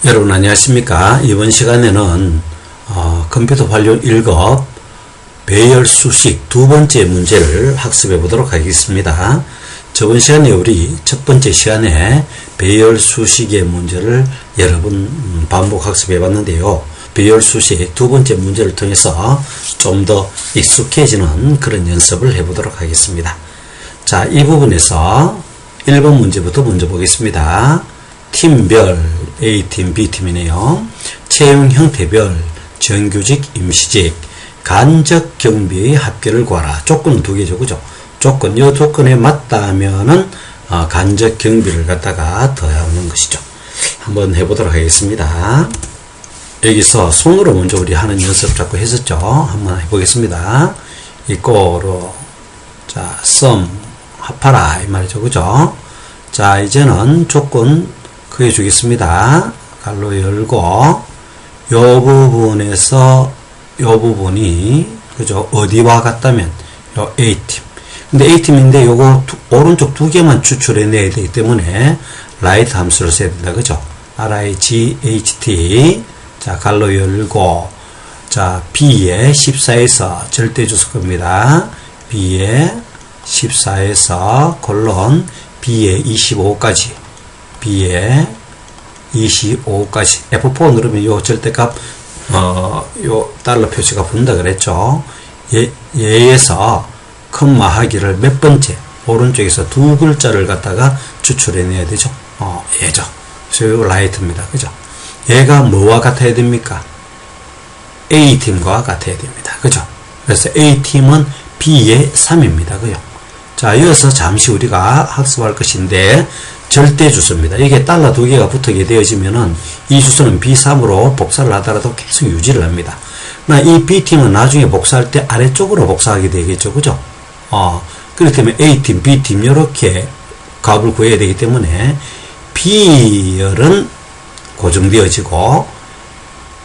여러분 안녕하십니까. 이번 시간에는 컴퓨터 활용 1급 배열 수식 두 번째 문제를 학습해 보도록 하겠습니다. 저번 시간에 우리 첫 번째 시간에 배열 수식의 문제를 여러 번 반복 학습해 봤는데요. 배열 수식 두 번째 문제를 통해서 좀 더 익숙해지는 그런 연습을 해 보도록 하겠습니다. 자, 이 부분에서 1번 문제부터 먼저 보겠습니다. 팀별 A팀, B팀이네요. 채용 형태별 정규직, 임시직, 간접 경비의 합계를 구하라. 조건은 두 개죠, 그죠? 조건, 이 조건에 맞다면은 간접 경비를 갖다가 더하는 것이죠. 한번 해보도록 하겠습니다. 여기서 손으로 먼저 우리 하는 연습 자꾸 했었죠. 한번 해보겠습니다. 이거로 자, sum 합하라 이 말이죠, 그죠? 자, 이제는 조건 그게 주겠습니다. 갈로 열고 요 부분에서 요 부분이 그죠? 어디와 같다면 요 A팀. 근데 A팀인데 요거 오른쪽 두 개만 추출해 내야 되기 때문에 right 함수를 써야 된다. 그죠? RIGHT. 자, 갈로 열고 자, B에 14에서 절대 주소 겁니다. B에 14에서 콜론 B에 25까지 B에 25까지 F4 누르면 요 절대값 요 달러 표시가 붙는다 그랬죠. 얘에서 컴마 하기를 몇 번째 오른쪽에서 두 글자를 갖다가 추출해 내야 되죠. 얘죠. 그래서 요 라이트입니다. 그죠? 얘가 뭐와 같아야 됩니까? A팀과 같아야 됩니다. 그죠? 그래서 A팀은 B의 3입니다. 그죠? 자, 이어서 잠시 우리가 학습할 것인데 절대 주소입니다. 이게 달러 두 개가 붙게 되어지면은 이 주소는 B3으로 복사를 하더라도 계속 유지를 합니다. 그러나 이 B팀은 나중에 복사할 때 아래쪽으로 복사하게 되겠죠. 그죠? 그렇기 때문에 A팀, B팀 이렇게 값을 구해야 되기 때문에 B열은 고정되어지고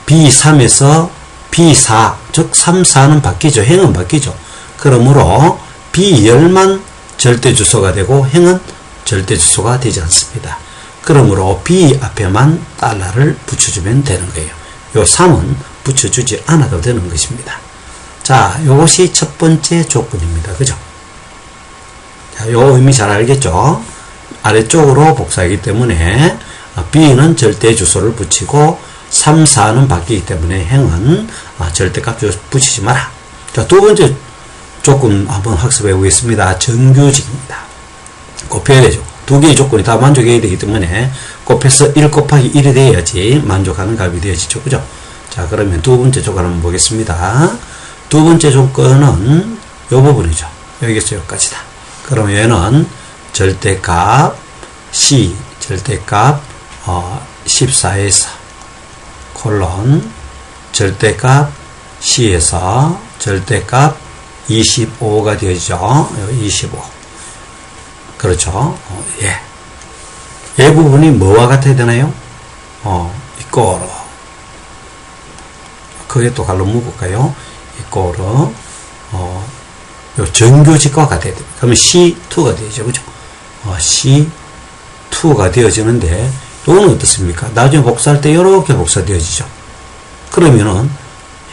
B3에서 B4, 즉 3, 4는 바뀌죠. 행은 바뀌죠. 그러므로 B열만 절대 주소가 되고 행은 절대 주소가 되지 않습니다. 그러므로 B 앞에만 달러를 붙여주면 되는 거예요. 요 3은 붙여주지 않아도 되는 것입니다. 자, 요것이 첫 번째 조건입니다. 그죠? 자, 요 의미 잘 알겠죠? 아래쪽으로 복사하기 때문에 B는 절대 주소를 붙이고 3, 4는 바뀌기 때문에 행은 절대값 붙이지 마라. 자, 두 번째 조건 한번 학습해 보겠습니다. 정규직입니다. 곱해야 되죠. 두 개의 조건이 다 만족해야 되기 때문에 곱해서 1 곱하기 1이 돼야지 만족하는 값이 되어지죠. 그죠? 자, 그러면 두 번째 조건 한번 보겠습니다. 두 번째 조건은 요 부분이죠. 여기서 여기까지다. 그럼 얘는 절대값 C, 절대값 14에서 콜론 절대값 C에서 절대값 25가 되어지죠. 25. 그렇죠. 예. 이 부분이 뭐와 같아야 되나요? 이거로. 그게 또 갈로 묶을까요? 이거로. 요 정규직과 같아야 돼요. 그러면 C2가 되죠. 그죠? C2가 되어지는데, 또는 어떻습니까? 나중에 복사할 때 이렇게 복사되어지죠. 그러면은,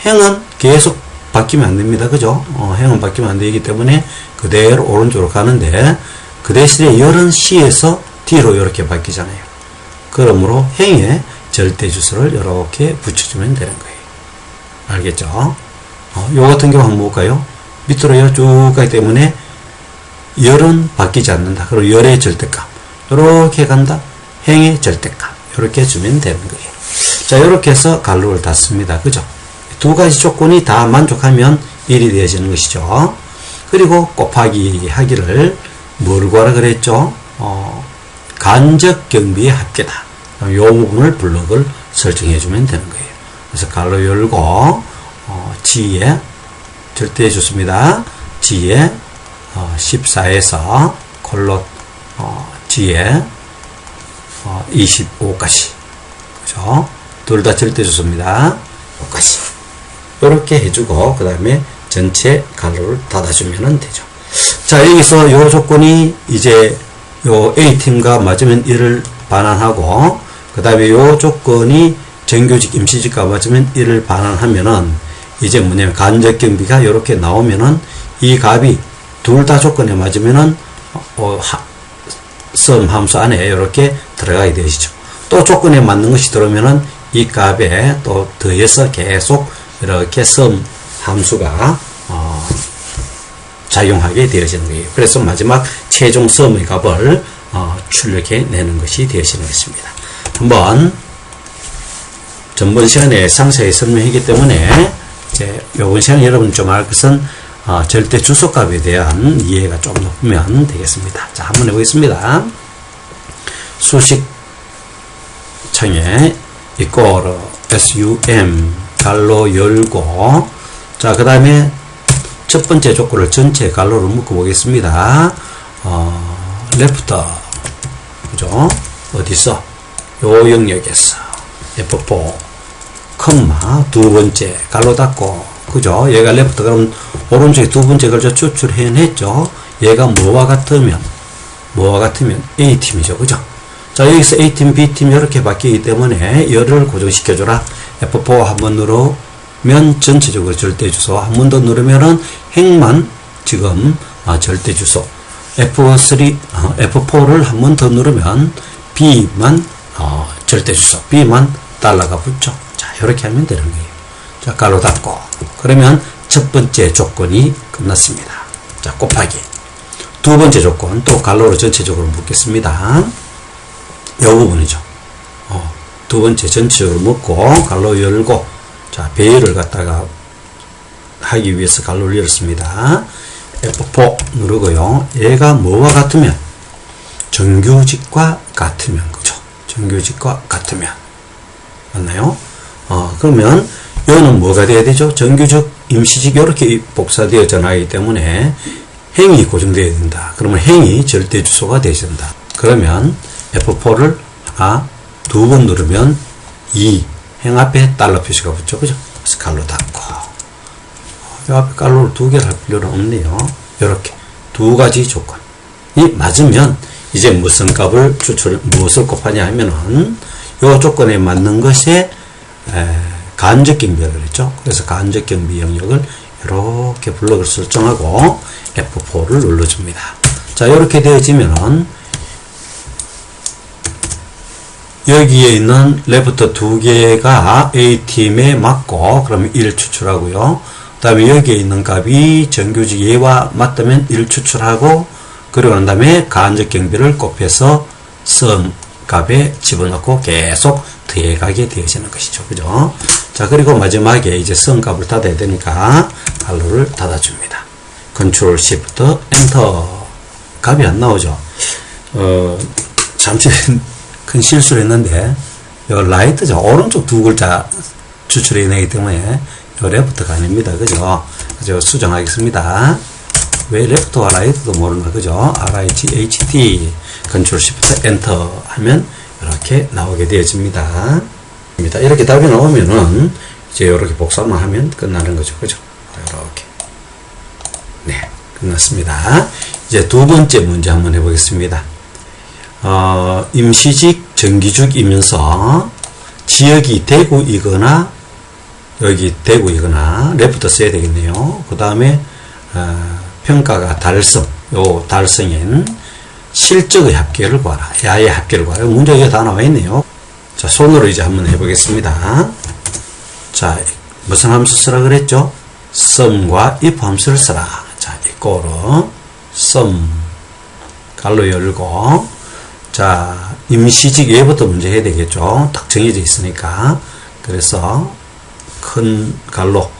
행은 계속 바뀌면 안 됩니다. 그죠? 행은 바뀌면 안 되기 때문에 그대로 오른쪽으로 가는데, 그 대신에 열은 C에서 D로 이렇게 바뀌잖아요. 그러므로 행에 절대 주소를 이렇게 붙여주면 되는 거예요. 알겠죠? 요 같은 경우 한번 볼까요? 밑으로 열 쭉 가기 때문에 열은 바뀌지 않는다. 그리고 열의 절대값. 이렇게 간다. 행의 절대값. 이렇게 주면 되는 거예요. 자, 이렇게 해서 갈로를 닫습니다. 그죠? 두 가지 조건이 다 만족하면 1이 되어지는 것이죠. 그리고 곱하기 하기를 뭘 구하라 그랬죠? 간접 경비의 합계다. 이 부분을 블록을 설정해 주면 되는 거예요. 그래서 갈로 열고 G에 절대 좋습니다. G에 14에서 콜론 G에 25까지. 그죠? 둘 다 절대 좋습니다. 여기까지. 이렇게 해주고 그 다음에 전체 갈로를 닫아주면 되죠. 자, 여기서 요 조건이 이제 요 A팀과 맞으면 1을 반환하고 그 다음에 요 조건이 정규직, 임시직과 맞으면 1을 반환하면은 이제 뭐냐면 간접경비가 이렇게 나오면은 이 값이 둘 다 조건에 맞으면은 sum 함수 안에 이렇게 들어가게 되시죠. 또 조건에 맞는 것이 들어오면은 이 값에 또 더해서 계속 이렇게 sum 함수가 작용하게 되어지는 거예요. 그래서 마지막 최종 sum의 값을 출력해 내는 것이 되어지는 것입니다. 한번 전번 시간에 상세히 설명했기 때문에 이제 이번 시간에 여러분 좀 알 것은 절대 주소값에 대한 이해가 좀 높으면 되겠습니다. 자, 한번 해보겠습니다. 수식 창에 equal sum 갈로 열고, 자, 그 다음에 첫 번째 조건을 전체 갈로로 묶어 보겠습니다. left, 그죠? 어디서? 요 영역에서 F4, 컴마, 두 번째 갈로 닫고, 그죠? 얘가 left, 그럼 오른쪽에 두 번째 글자 추출해냈죠? 얘가 뭐와 같으면 A팀이죠. 그죠? 자, 여기서 A팀, B팀 이렇게 바뀌기 때문에 열을 고정시켜줘라. F4 한번 누르면 전체적으로 절대주소, 한 번 더 누르면은 행만 지금 절대주소, F4를 한 번 더 누르면 B만 절대주소, B만 달러가 붙죠. 자, 이렇게 하면 되는 거예요. 자, 갈로 닫고, 그러면 첫 번째 조건이 끝났습니다. 자, 곱하기 두 번째 조건 또 갈로로 전체적으로 묶겠습니다. 이 부분이죠. 두 번째 전체적으로 묶고 갈로 열고, 자, 배열을 갖다가 하기 위해서 갈로를 열었습니다. F4 누르고요. 얘가 뭐와 같으면? 정규직과 같으면, 그죠? 정규직과 같으면. 맞나요? 그러면 여기는 뭐가 돼야 되죠? 정규직, 임시직 이렇게 복사되어져 나가기 때문에 행이 고정되어야 된다. 그러면 행이 절대주소가 되어야 된다. 그러면 F4를 두 번 누르면 행 앞에 달러 표시가 붙죠. 그죠? 그래서 갈로 닫고, 이 앞에 갈로를 두 개를 할 필요는 없네요. 이렇게 두 가지 조건이 맞으면 이제 무슨 값을 무엇을 곱하냐 하면은 요 조건에 맞는 것에 간접경비라고 그랬죠. 그래서 간접경비 영역을 이렇게 블럭을 설정하고 F4를 눌러줍니다. 자, 이렇게 되어지면은 여기에 있는 레프트 두 개가 A팀에 맞고, 그러면 1 추출하고요. 그 다음에 여기에 있는 값이 정규직 얘와 맞다면 1 추출하고, 그리고 난 다음에 간접경비를 곱해서 sum 값에 집어넣고 계속 더해가게 되어지는 것이죠. 그죠? 자, 그리고 마지막에 이제 sum 값을 닫아야 되니까 갈로를 닫아줍니다. Ctrl Shift Enter. 값이 안 나오죠. 잠시 큰 실수를 했는데, 요 라이트죠. 오른쪽 두 글자 추출해내기 때문에 요 레프트가 아닙니다. 그죠? 그죠? 수정하겠습니다. 왜 레프트와 라이트도 모르나, 그죠? RIGHT, Ctrl Shift Enter 하면 이렇게 나오게 되어집니다. 이렇게 답이 나오면은 이제 이렇게 복사만 하면 끝나는 거죠. 그죠? 이렇게. 네, 끝났습니다. 이제 두 번째 문제 한번 해보겠습니다. 임시직, 정규직이면서 지역이 대구이거나, 여기 대구이거나, 레프트 써야 되겠네요. 그 다음에, 평가가 달성, 요 달성인 실적의 합계를 구하라. 야의 합계를 구하라. 문제가 다 나와 있네요. 자, 손으로 이제 한번 해보겠습니다. 자, 무슨 함수 쓰라 그랬죠? sum과 if 함수를 쓰라. 자, equal sum 갈로 열고, 자, 임시직 얘부터 문제 해야 되겠죠. 딱 정해져 있으니까. 그래서 큰 갈로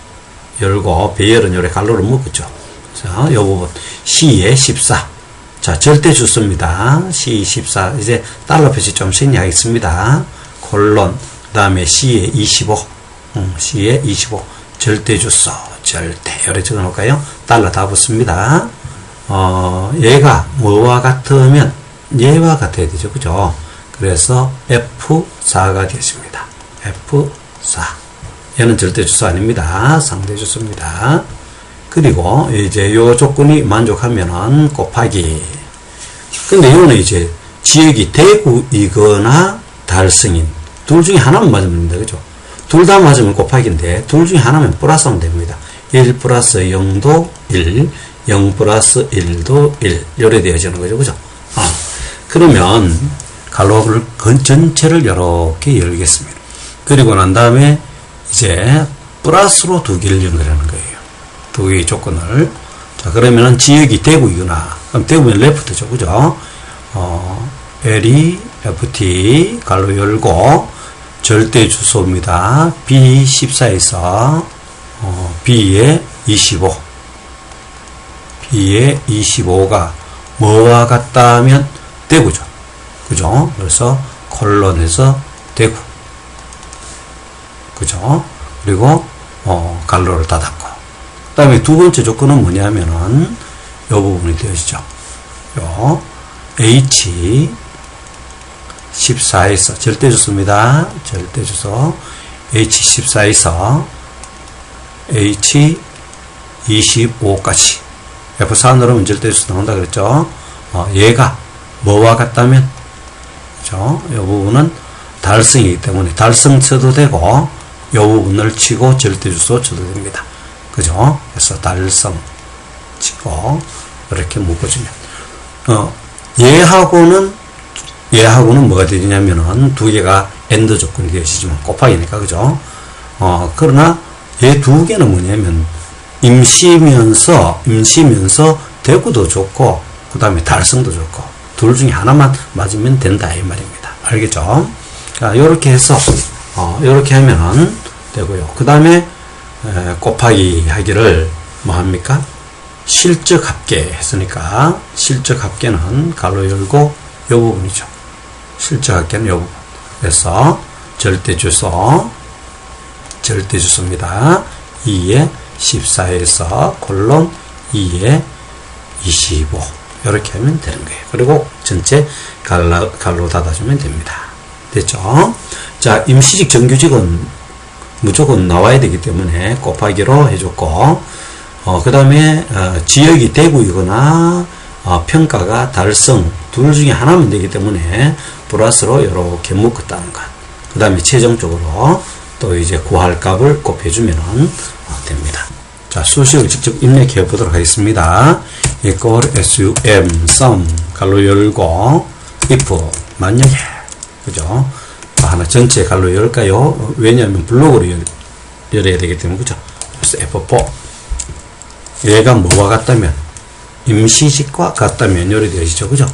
열고, 배열은 요래 갈로를 묶었죠. 자, 요 부분 C에 14. 자, 절대주소입니다. C14. 이제 달러 표시 좀 생략하겠습니다. 콜론, 그 다음에 C에 25. C에 25. 절대주소, 절대. 요래 적어 놓을까요? 달러 다 붙습니다. 얘가 뭐와 같으면 얘와 같아야 되죠. 그죠? 그래서 F4가 되겠습니다. F4. 얘는 절대주소 아닙니다. 상대주소입니다. 그리고 이제 요 조건이 만족하면은 곱하기. 근데 이거는 이제 지역이 대구이거나 달성인. 둘 중에 하나만 맞으면 됩니다. 그죠? 둘 다 맞으면 곱하기인데, 둘 중에 하나면 플러스 하면 됩니다. 1 플러스 0도 1, 0 플러스 1도 1. 요래 되어지는 거죠. 그죠? 그러면, 가로를 전체를 이렇게 열겠습니다. 그리고 난 다음에, 이제, 플러스로 두 개를 연결하는 거예요. 두 개의 조건을. 자, 그러면은 지역이 대구이거나, 그럼 대구면 레프트죠. 그죠? L이 FT, 가로 열고, 절대 주소입니다. B14에서, B에 25. B에 25가 뭐와 같다면 대구죠. 그죠? 그래서 콜론에서 대구. 그죠? 그리고, 갈로를 닫았고. 그 다음에 두 번째 조건은 뭐냐면은, 요 부분이 되어지죠. 요, H14에서, 절대주소입니다. 절대주소. H14에서 H25까지. F4 누르면 절대주소 나온다 그랬죠. 얘가 뭐와 같다면, 그죠? 이 부분은 달성이기 때문에 달성 쳐도 되고, 이 부분을 치고 절대주소 쳐도 됩니다. 그죠? 그래서 달성 치고, 이렇게 묶어주면. 얘하고는 뭐가 되냐면은, 두 개가 엔드 조건이 되어지지만, 곱하기니까, 그죠? 그러나, 얘 두 개는 뭐냐면, 임시면서 대구도 좋고, 그 다음에 달성도 좋고, 둘 중에 하나만 맞으면 된다, 이 말입니다. 알겠죠? 자, 요렇게 해서, 요렇게 하면은 되고요. 그 다음에, 곱하기 하기를, 뭐 합니까? 실적 합계 했으니까, 실적 합계는 가로 열고, 요 부분이죠. 실적 합계는 요 부분. 그래서, 절대주소입니다. 2에 14에서 콜론 2에 25. 이렇게 하면 되는 거예요. 그리고 전체 갈로 닫아주면 됩니다. 됐죠? 자, 임시직, 정규직은 무조건 나와야 되기 때문에 곱하기로 해줬고, 그 다음에, 지역이 대구이거나, 평가가 달성, 둘 중에 하나면 되기 때문에, 플러스로 이렇게 묶었다는 것. 그 다음에 최종적으로 또 이제 구할 값을 곱해주면 됩니다. 자, 수식을 직접 입력해 보도록 하겠습니다. equal sum, sum, 갈로 열고, if, 만약에, 그죠? 하나 전체 갈로 열까요? 왜냐하면 블록으로 열어야 되기 때문에, 그죠? 그래서 F4. 얘가 뭐와 같다면, 임시직과 같다면 열이 되어지죠, 그죠?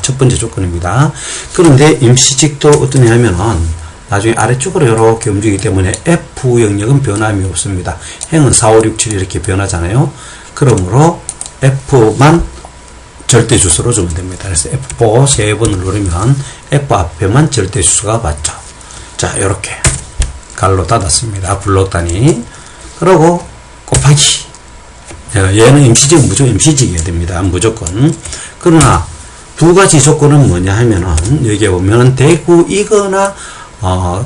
첫 번째 조건입니다. 그런데 임시직도 어떠냐 하면은, 나중에 아래쪽으로 이렇게 움직이기 때문에 F 영역은 변함이 없습니다. 행은 4, 5, 6, 7 이렇게 변하잖아요. 그러므로 F만 절대 주소로 주면 됩니다. 그래서 F4 세 번을 누르면 F 앞에만 절대 주소가 맞죠. 자, 이렇게 갈로 닫았습니다. 블록 단위. 그리고 곱하기. 얘는 임시직은 무조건 임시직이어야 됩니다. 무조건. 그러나 두 가지 조건은 뭐냐 하면은 여기에 보면은 대구이거나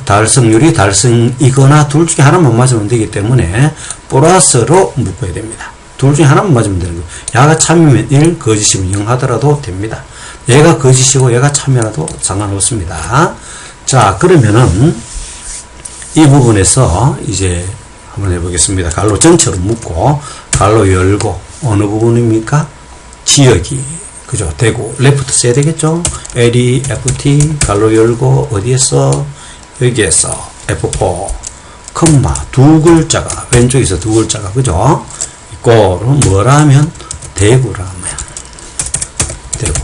달성률이 달성이거나 둘 중에 하나만 맞으면 되기 때문에 플러스로 묶어야 됩니다. 둘 중에 하나만 맞으면 되는 거예요. 얘가 참이면 1, 거짓이면 0 하더라도 됩니다. 얘가 거짓이고 얘가 참이라도 상관없습니다. 자, 그러면은 이 부분에서 이제 한번 해보겠습니다. 갈로 전체로 묶고 갈로 열고 어느 부분입니까? 지역이 그죠? 대구 레프트 써야 되겠죠? L이 FT 갈로 열고 어디에서? 여기에서 F4 컴마 두 글자가 왼쪽에서 두 글자가 그죠? 이거는 뭐라면 대구라면 대구.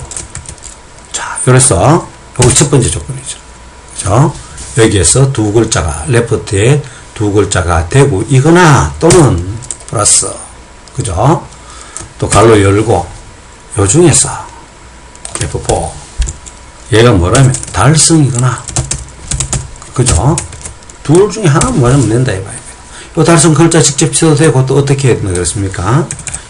자, 그래서 여기 첫 번째 조건이죠. 그죠? 여기에서 두 글자가 레프트에 두 글자가 대구이거나 또는 플러스 그죠? 또 갈로 열고 요 중에서 F4 얘가 뭐라면 달성이거나 그죠? 둘 중에 하나만 맞으면 된다 이거예요. 요 달성 글자 직접 쳐도 되고 또 어떻게 해야 되나 그렇습니까?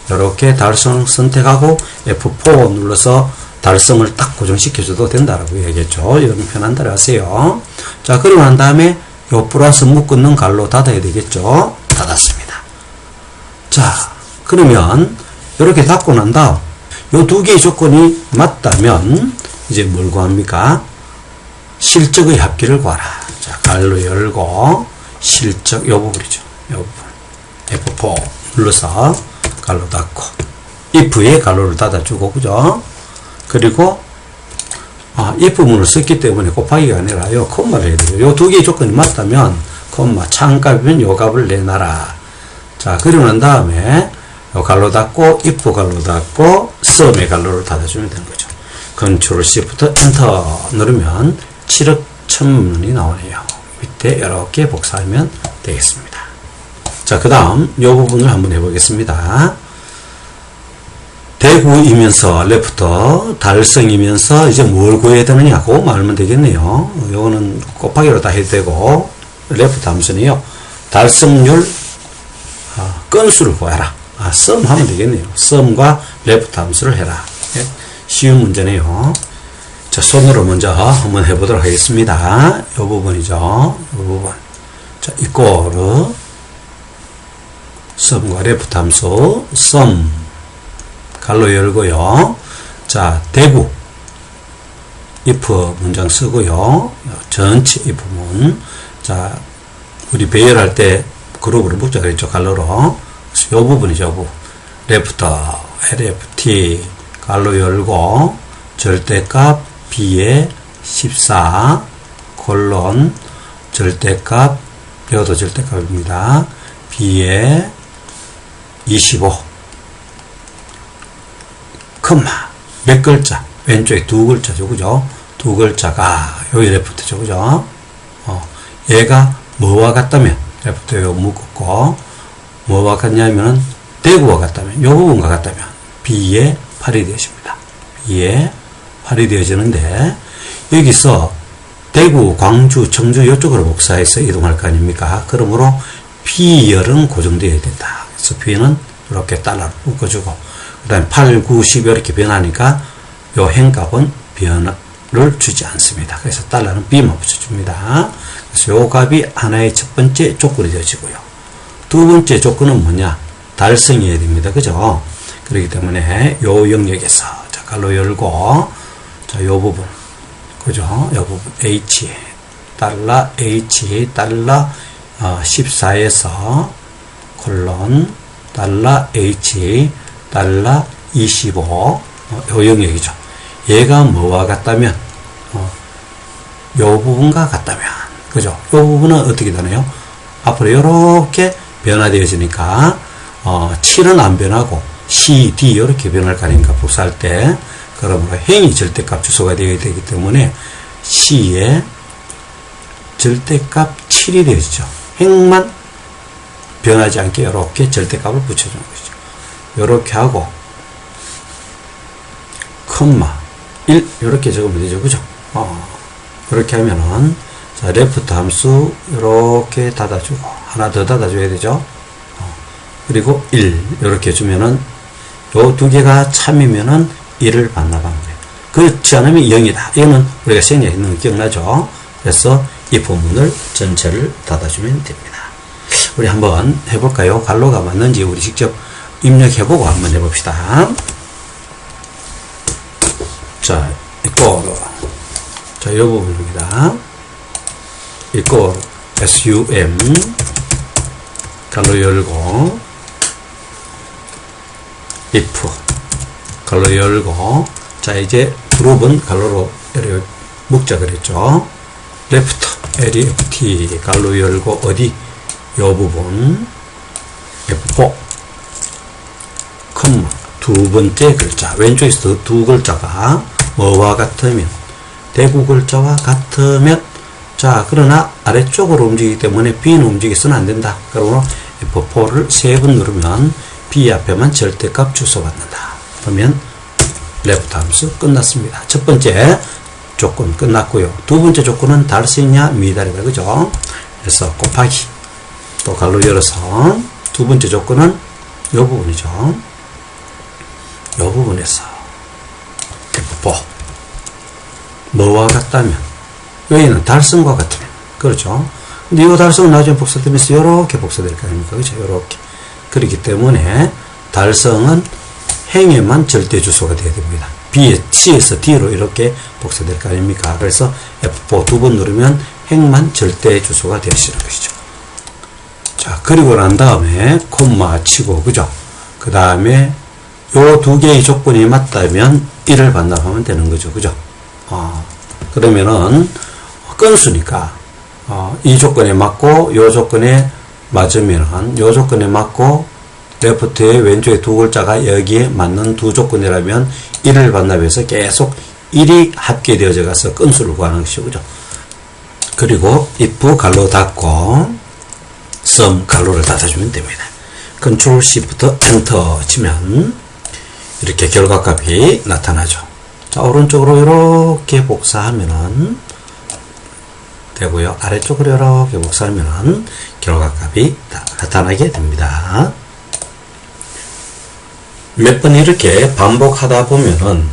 이렇게 달성 선택하고 F4 눌러서 달성을 딱 고정시켜줘도 된다라고 얘기했죠. 여러분 편한 대로 하세요. 자, 그러고 난 다음에 요 플러스 묶는 갈로 닫아야 되겠죠. 닫았습니다. 자, 그러면 이렇게 닫고 난 다음 요 두 개의 조건이 맞다면 이제 뭘 구합니까? 실적의 합계를 구하라. 자, 갈로 열고 실적 요 부분이죠. 요 부분. F4 눌러서 갈로 닫고 if에 갈로를 닫아주고 그죠? 그리고 if 문을 썼기 때문에 곱하기가 아니라 요 콤마를 해야 되죠. 요 두 개의 조건이 맞다면 콤마 창값이면 요 값을 내놔라. 자, 그리고 난 다음에 요 갈로 닫고 if 갈로 닫고 sum의 갈로를 닫아주면 되는 거죠. Ctrl Shift 엔터 누르면 7억 1,000만 원이 나오네요. 밑에 이렇게 복사하면 되겠습니다. 자, 그 다음 이 부분을 한번 해보겠습니다. 대구이면서 레프터, 달성이면서 이제 뭘 구해야 되느냐고 말하면 되겠네요. 요거는 곱하기로 다 해도 되고, 레프터 함수는요, 달성률 건수를 구하라. sum 하면 되겠네요. sum과 레프터 함수를 해라. 네, 쉬운 문제네요. 자, 손으로 먼저 한번 해보도록 하겠습니다. 이 부분이죠. 이 부분. 자, equal sum과 레프트 함수 sum 갈로 열고요. 자, 대구 if 문장 쓰고요. 전체 if 문. 자, 우리 배열할 때 그룹으로 묶자 그랬죠. 갈로로. 이 부분이죠. 부분. 레프트 lft 갈로 열고 절대값 b에 14 콜론 절대값 이것도 절대값입니다. b에 25 컴마 몇 글자 왼쪽에 두 글자죠. 그죠? 두 글자가 여기 레프트죠. 그죠? 얘가 뭐와 같다면 레프트 요 묶었고 뭐와 같냐면 대구와 같다면 요 부분과 같다면 b에 8이 되어집니다. b에 8이 되어지는데 여기서 대구, 광주, 청주 이쪽으로 복사해서 이동할 거 아닙니까? 그러므로 B열은 고정되어야 된다. 그래서 B는 이렇게 달러를 묶어주고 그 다음에 8, 9, 10 이렇게 변하니까 요 행값은 변을 주지 않습니다. 그래서 달러는 B만 붙여줍니다. 그래서 요 값이 하나의 첫 번째 조건이 되어지고요. 두 번째 조건은 뭐냐? 달성해야 됩니다. 그죠? 그렇기 때문에 요 영역에서 자, 갈로 열고 자, 요 부분 그죠? 요 부분 H 달러 H 달러 14에서 콜론 달러 H 달러 25 요 영역이죠. 얘가 뭐와 같다면 요 부분과 같다면 그죠? 요 부분은 어떻게 되나요? 앞으로 이렇게 변화되어지니까 7은 안 변하고 C, D 이렇게 변할 거 아닙니까? 복사할 때 그러므로 행이 절대값 주소가 되어야 되기 때문에 C에 절대값 7이 되어지죠. 행만 변하지 않게 이렇게 절대값을 붙여주는 것이죠. 이렇게 하고 컴마 1 이렇게 적으면 되죠. 그죠? 이렇게 하면은 자, 레프트 함수 이렇게 닫아주고 하나 더 닫아줘야 되죠. 그리고 1 이렇게 해주면은 요 두 개가 참이면은 1을 반납하는 거예요. 그렇지 않으면 0이다. 이거는 우리가 생략했는 거 기억나죠? 그래서 이 부분을 전체를 닫아주면 됩니다. 우리 한번 해볼까요? 갈로가 맞는지 우리 직접 입력해보고 한번 해봅시다. 자, equal. 자, 이 부분입니다. equal sum 갈로 열고 if 갈로 열고 자 이제 그룹은 갈로로 묶자 그랬죠. left left 갈로 열고 어디 요 부분 F4 컴마 두 번째 글자 왼쪽에서 두 글자가 뭐와 같으면 대구 글자와 같으면 자 그러나 아래쪽으로 움직이기 때문에 B는 움직여서는 안 된다. 그러므로 F4를 3번 누르면 B 앞에만 절대값 주소받는다. 그러면 레프트 함수 끝났습니다. 첫 번째 조건 끝났고요. 두 번째 조건은 달성이냐 미달이다. 그죠? 그래서 곱하기 또 갈로 열어서 두 번째 조건은 이 부분이죠. 이 부분에서 F4 뭐와 같다면 여기는 달성과 같으면 그렇죠. 근데 이 달성은 나중에 복사되면서 이렇게 복사될 거 아닙니까? 그렇죠? 이렇게 그렇기 때문에 달성은 행에만 절대 주소가 되어야 됩니다. C에서 D로 이렇게 복사될 거 아닙니까? 그래서 F4 두 번 누르면 행만 절대 주소가 되시는 것이죠. 자, 그리고 난 다음에 콤마 치고, 그죠? 그 다음에 요 두 개의 조건이 맞다면 1을 반납하면 되는 거죠. 그죠? 그러면은 건수니까 이 조건에 맞고 요 조건에 맞으면은 요 조건에 맞고 레프트의 왼쪽에 두 글자가 여기에 맞는 두 조건이라면 1을 반납해서 계속 1이 합계되어져 가서 건수를 구하는 것이죠. 그죠? 그리고 if 갈로 닫고 sum 갈로를 닫아주면 됩니다. Ctrl Shift Enter 치면 이렇게 결과값이 나타나죠. 자, 오른쪽으로 이렇게 복사하면은 되고요. 아래쪽으로 이렇게 복사하면은 결과값이 나타나게 됩니다. 몇 번 이렇게 반복하다 보면은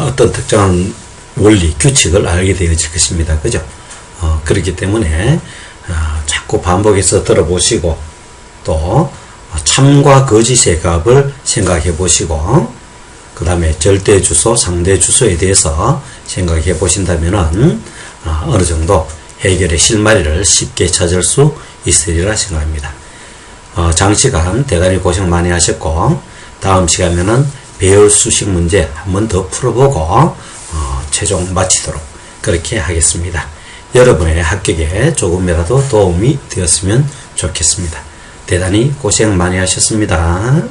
어떤 특정한 원리, 규칙을 알게 되어질 것입니다. 그죠? 그렇기 때문에 자꾸 반복해서 들어보시고 또 참과 거짓의 값을 생각해 보시고 그 다음에 절대 주소, 상대 주소에 대해서 생각해 보신다면은 어느 정도 해결의 실마리를 쉽게 찾을 수 있으리라 생각합니다. 장시간 대단히 고생 많이 하셨고 다음 시간에는 배열 수식 문제 한 번 더 풀어보고 최종 마치도록 그렇게 하겠습니다. 여러분의 합격에 조금이라도 도움이 되었으면 좋겠습니다. 대단히 고생 많이 하셨습니다.